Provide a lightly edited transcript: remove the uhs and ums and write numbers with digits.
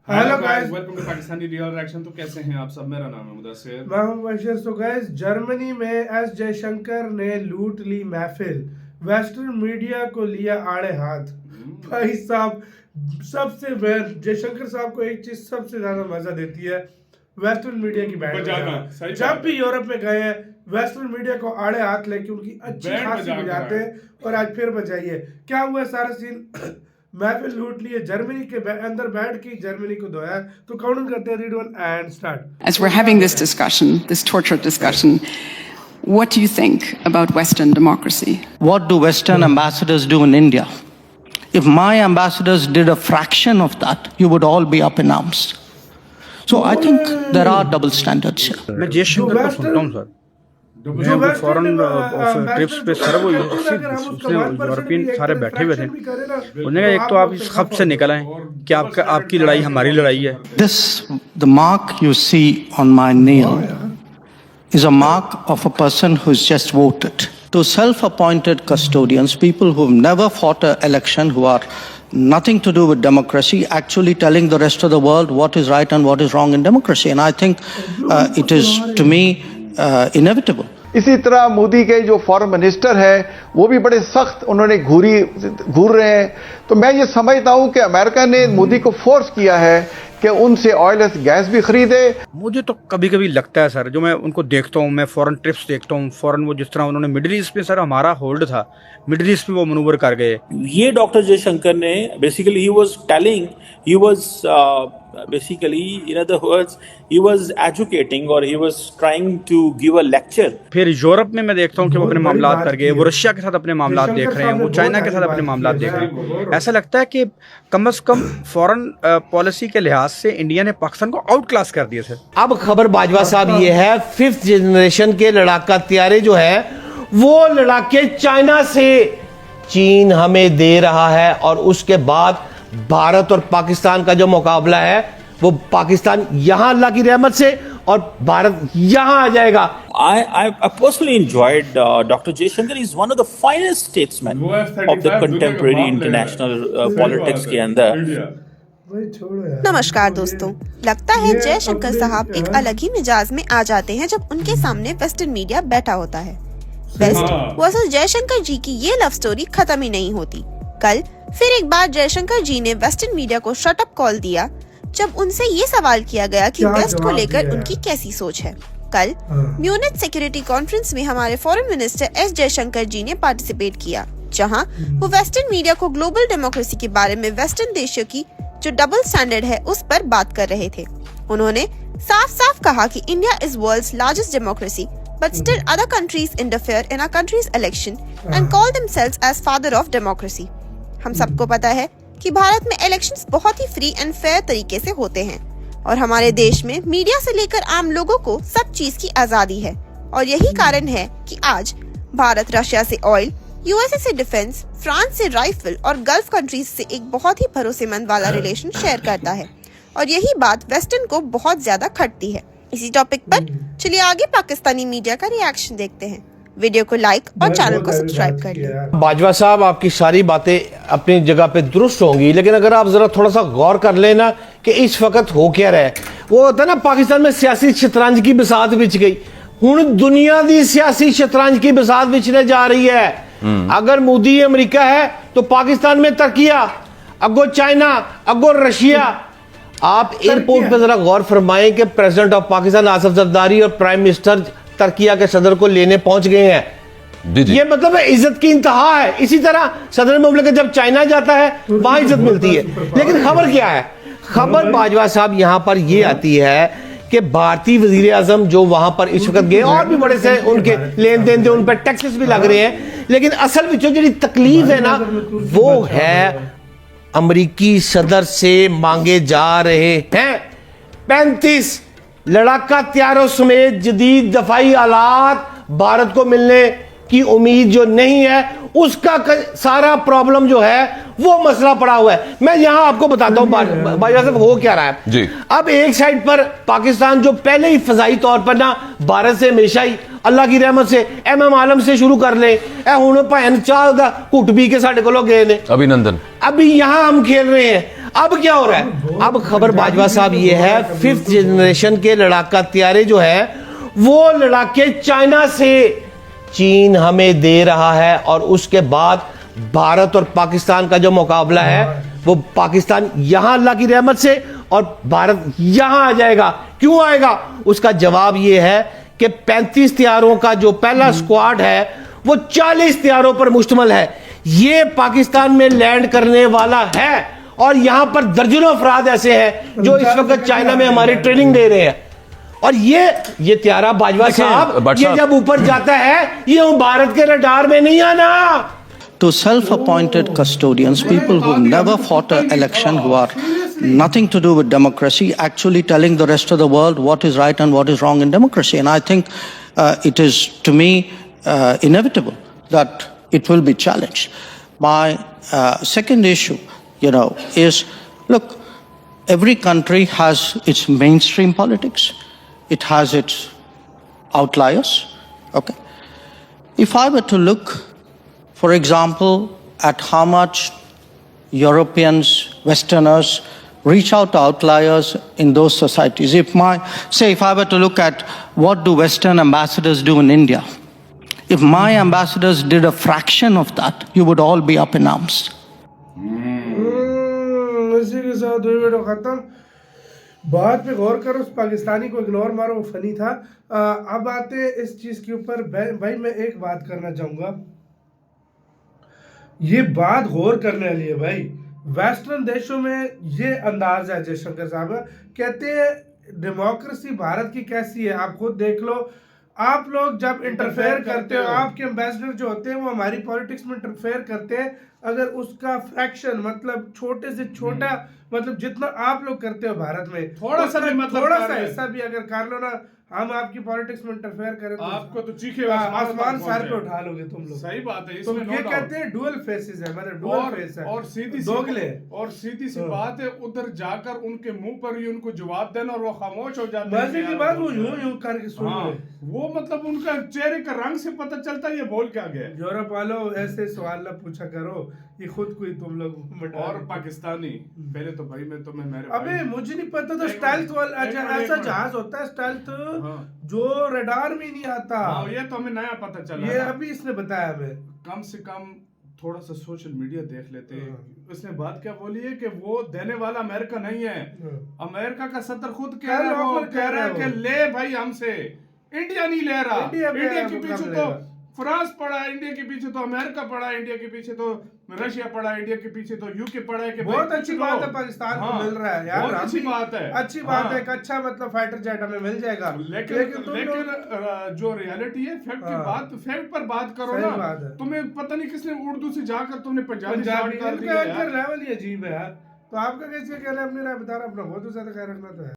Hello guys, welcome to Pakistani real reaction. तो कैसे हैं आप सब? मेरा नाम है मुदस्सिर। मैं हूं बशीर। तो गाइस, जर्मनी में एस जयशंकर ने लूट ली महफिल, वेस्टर्न मीडिया को लिया आड़े हाथ। भाई साहब, सबसे जयशंकर साहब को एक चीज सबसे ज्यादा मजा देती है, वेस्टर्न मीडिया की बैंड बजाना। जब भी यूरोप में गए हैं, वेस्टर्न मीडिया को आड़े हाथ लेके उनकी अच्छी खासी बजाते हैं। और आज फिर बजाइए क्या हुआ सारा सीन। महफिल लूट लिए, जर्मनी के अंदर बैठ के जर्मनी को धोया। तो काउंट करते हैं, read one and start. As we're having this discussion, this tortured discussion, what do you think about Western democracy? What do Western ambassadors do in India? If my ambassadors did a fraction of that, you would all be up in arms. So I think there are double standards here. मैं जयशंकर को सुनता हूँ sir, जो foreign trips पे sir वो उसने European सारे बैठे हुए थे। उन्होंने कहा एक तो आप इस खप से निकल आए कि आपकी लड़ाई हमारी लड़ाई है। This, the mark you see on my nail, is a mark of a person who's just voted. To self-appointed custodians, people who've never fought an election, who are nothing to do with democracy, actually telling the rest of the world what is right and what is wrong in democracy. And I think it is, to me, inevitable. इसी तरह मोदी के जो foreign minister है वो भी बड़े सख्त उन्होंने घूर रहे हैं। तो मैं ये समझता हूं कि अमेरिका ने मोदी को फोर्स किया है कि उनसे ऑयल गैस भी खरीदे। मुझे तो कभी कभी लगता है सर, जो मैं उनको देखता हूँ, मैं फॉरेन ट्रिप्स देखता हूँ, फॉरेन वो जिस तरह उन्होंने मिडिल ईस्ट में सर हमारा होल्ड था, मिडिल ईस्ट में वो मनूवर कर गए। ये डॉक्टर जयशंकर ने basically he was telling, he was basically in other words he was educating or he was trying to give a lecture। फिर यूरोप में मैं देखता हूँ कि वो अपने मामलात कर गए, वो रशिया के साथ अपने मामलात देख रहे हैं, वो चाइना के साथ अपने मामलात देख रहे हैं। ऐसा लगता है कि कम से कम फॉरेन पॉलिसी के लिहाज से इंडिया ने पाकिस्तान को आउट क्लास कर दिया सर। अब खबर बाजवा साहब ये है, 5th जनरेशन के लड़ाका तैयारे जो है वो लड़ाके चाइना से चीन हमें दे रहा है। और उसके बाद भारत और पाकिस्तान का जो मुकाबला है वो पाकिस्तान यहां अल्लाह की रहमत से और भारत यहां आ जाएगा। I personally enjoyed Dr. Jaishankar is one of the finest statesmen of the contemporary international politics के अंदर। नमस्कार दोस्तों, लगता है जयशंकर साहब एक अलग ही मिजाज में आ जाते हैं जब उनके सामने वेस्टर्न मीडिया बैठा होता है। वेस्ट वर्सेस जयशंकर जी की ये लव स्टोरी खत्म ही नहीं होती। कल फिर एक बार जयशंकर जी ने वेस्टर्न मीडिया को शट अप कॉल दिया जब उनसे ये सवाल किया गया कि वेस्ट को लेकर उनकी कैसी सोच है। कल म्यूनिच सिक्योरिटी कॉन्फ्रेंस में हमारे फॉरेन मिनिस्टर एस जयशंकर जी ने पार्टिसिपेट किया, जहां वो वेस्टर्न मीडिया को ग्लोबल डेमोक्रेसी के बारे में वेस्टर्न देशों की जो डबल स्टैंडर्ड है उस पर बात कर रहे थे। उन्होंने साफ साफ कहा कि India is world's largest democracy but still other countries interfere in our country's election and call themselves as father of democracy। हम सबको पता है कि भारत में इलेक्शंस बहुत ही फ्री एंड फेयर तरीके से होते हैं और हमारे देश में मीडिया से लेकर आम लोगों को सब चीज की आजादी है। और यही कारण है कि आज भारत रशिया से ऑयल, यूएसए से डिफेंस, फ्रांस से राइफल और गल्फ कंट्रीज से एक बहुत ही भरोसेमंद वाला रिलेशन शेयर करता है। और यही बात वेस्टर्न को बहुत ज्यादा खटती है। इसी टॉपिक पर चलिए आगे पाकिस्तानी मीडिया का रिएक्शन देखते हैं। वीडियो को लाइक और चैनल को सब्सक्राइब कर लें। बाजवा साहब, आपकी सारी बातें अपनी जगह पे दुरुस्त होंगी, लेकिन अगर आप जरा थोड़ा सा गौर कर लेना कि इस वक्त हो क्या रहा है। वो होता है ना, पाकिस्तान में सियासी शतरंज की बिसात बिछ गई, हुण दुनिया की सियासी शतरंज की बिसात बिछने जा रही है। अगर मोदी अमेरिका है तो पाकिस्तान में तुर्किया, अगो चाइना, अगो रशिया। आप एयरपोर्ट पे जरा गौर फरमाएं कि प्रेसिडेंट ऑफ पाकिस्तान आसिफ जरदारी और प्राइम मिनिस्टर तुर्किया के सदर को लेने पहुंच गए हैं। ये मतलब है इज्जत की इंतहा है। इसी तरह सदर मुल्क जब चाइना जाता है वहां इज्जत मिलती है। लेकिन खबर क्या है? खबर बाजवा साहब यहां पर ये आती है कि भारतीय वजीर आजम जो वहां पर इस वक्त गए, और भी बड़े से उनके लेन देन थे, उन पर टैक्सेस भी लग रहे हैं, लेकिन असल में जो तकलीफ है ना वो है अमरीकी सदर से मांगे जा रहे हैं 35 लड़ाका तैयारों समेत जदीद दफाई आलात भारत को मिलने की उम्मीद जो नहीं है, उसका सारा प्रॉब्लम जो है वो मसला पड़ा हुआ है। मैं यहां आपको बताता हूं बाजवा साहब हो क्या रहा है जी। अब एक साइड पर पाकिस्तान जो पहले ही फजाई तौर पर ना भारत से हमेशा ही अल्लाह की रहमत से एमएम आलम से शुरू कर ले, हुण भैन चाह दा घुट पी के साडे कोलों गए ने, अभिनंदन। अभी यहां हम खेल रहे हैं। अब क्या हो रहा है? अब खबर बाजवा साहब ये है, 5th जनरेशन के लड़ाका तैयारे जो है वो लड़ाके चाइना से चीन हमें दे रहा है, और उसके बाद भारत और पाकिस्तान का जो मुकाबला है वो पाकिस्तान यहां अल्लाह की रहमत से और भारत यहां आ जाएगा। क्यों आएगा? उसका जवाब ये है कि 35 तैयारों का जो पहला स्क्वाड है वो 40 तैयारों पर मुश्तमिल है। ये पाकिस्तान में लैंड करने वाला है, और यहां पर दर्जनों अफराद ऐसे हैं जो इस वक्त चाइना में हमारी ट्रेनिंग दे रहे हैं। और ये त्यारा बाजवा साहब, ये जब ऊपर जाता है ये भारत के रडार में नहीं आना। To self-appointed custodians, people who've never fought an election, who are nothing to do with democracy, actually telling the rest of the world what is right and what is wrong in democracy. And I think it is, to me, inevitable that it will be challenged. My second issue, is, look, every country has its mainstream politics. It has its outliers, okay? If I were to look, for example, at how much Europeans, Westerners reach out to outliers in those societies. If I were to look at what do Western ambassadors do in India, if my ambassadors did a fraction of that, you would all be up in arms. इसी के साथ हुई video खत्म। बात पे गौर करो, उस पाकिस्तानी को इग्नोर मारो, वो फनी था। अब आते हैं इस चीज के ऊपर। भाई मैं एक बात करना चाहूंगा, ये बात गौर करने वाली है भाई। वेस्टर्न देशों में ये अंदाज है जयशंकर साहब का, कहते हैं डेमोक्रेसी भारत की कैसी है, आप खुद देख लो। आप लोग जब इंटरफेयर करते हो, आपके एम्बेसडर जो होते हैं वो हमारी पॉलिटिक्स में इंटरफेयर करते हैं, अगर उसका फ्रैक्शन मतलब छोटे से छोटा मतलब जितना आप लोग करते हो भारत में थोड़ा सा भी मतलब थोड़ा सा हिस्सा भी अगर कर लो ना, हम आपकी पॉलिटिक्स में इंटरफेयर करें तो आपको तो चीखे आसमान सर पे उठा लोगे तुम लोग। सही बात है, तो इसमें ये कहते हैं डुअल फेसेस है, मतलब डुअल फेस है और सीधी सी बात है, उधर जाकर उनके मुंह पर ही उनको जवाब देना और वो खामोश हो जाते हैं। मजे की बात वो यूं करके सुन रहे, वो मतलब उनका चेहरे का रंग से पता चलता है ये बोल क्या गया। यूरोप वालों ऐसे सवाल ना पूछा करो, ये खुद को ही तुम लोग और पाकिस्तानी पहले तो भाई मैं तुम्हें मेरे अबे मुझे नहीं पता था स्टेल्थ वाला ऐसा जहाज होता है, स्टेल्थ जो रडार में नहीं आता। ये तो हमें नया पता चला, ये अभी इसने बताया हमें। कम से कम थोड़ा सा सोशल मीडिया देख लेते हैं। उसने बात क्या बोली है कि वो देने वाला अमेरिका नहीं है, अमेरिका का सदर खुद कह रहा है कि ले भाई हमसे, इंडिया नहीं ले रहा। इंडिया के पीछे तो फ्रांस पड़ा है, इंडिया के पीछे तो अमेरिका पड़ा है, इंडिया के पीछे तो रशिया पड़ा है, इंडिया के पीछे तो यूके पड़ा है। कि बहुत अच्छी बात है पाकिस्तान को मिल रहा है यार, बहुत अच्छी बात है, अच्छी बात है। अच्छा मतलब फाइटर जेट हमें मिल जाएगा, लेकिन जो रियलिटी है फैक्ट पर बात करो ना। तुम्हें पता नहीं किसने उर्दू से जाकर तुमने पंजाबी लेवल ही अजीब है यार। तो आपका कैसे कहना है, अपनी राय बता रहा, अपना बहुत ज्यादा ख्याल रखना तो है।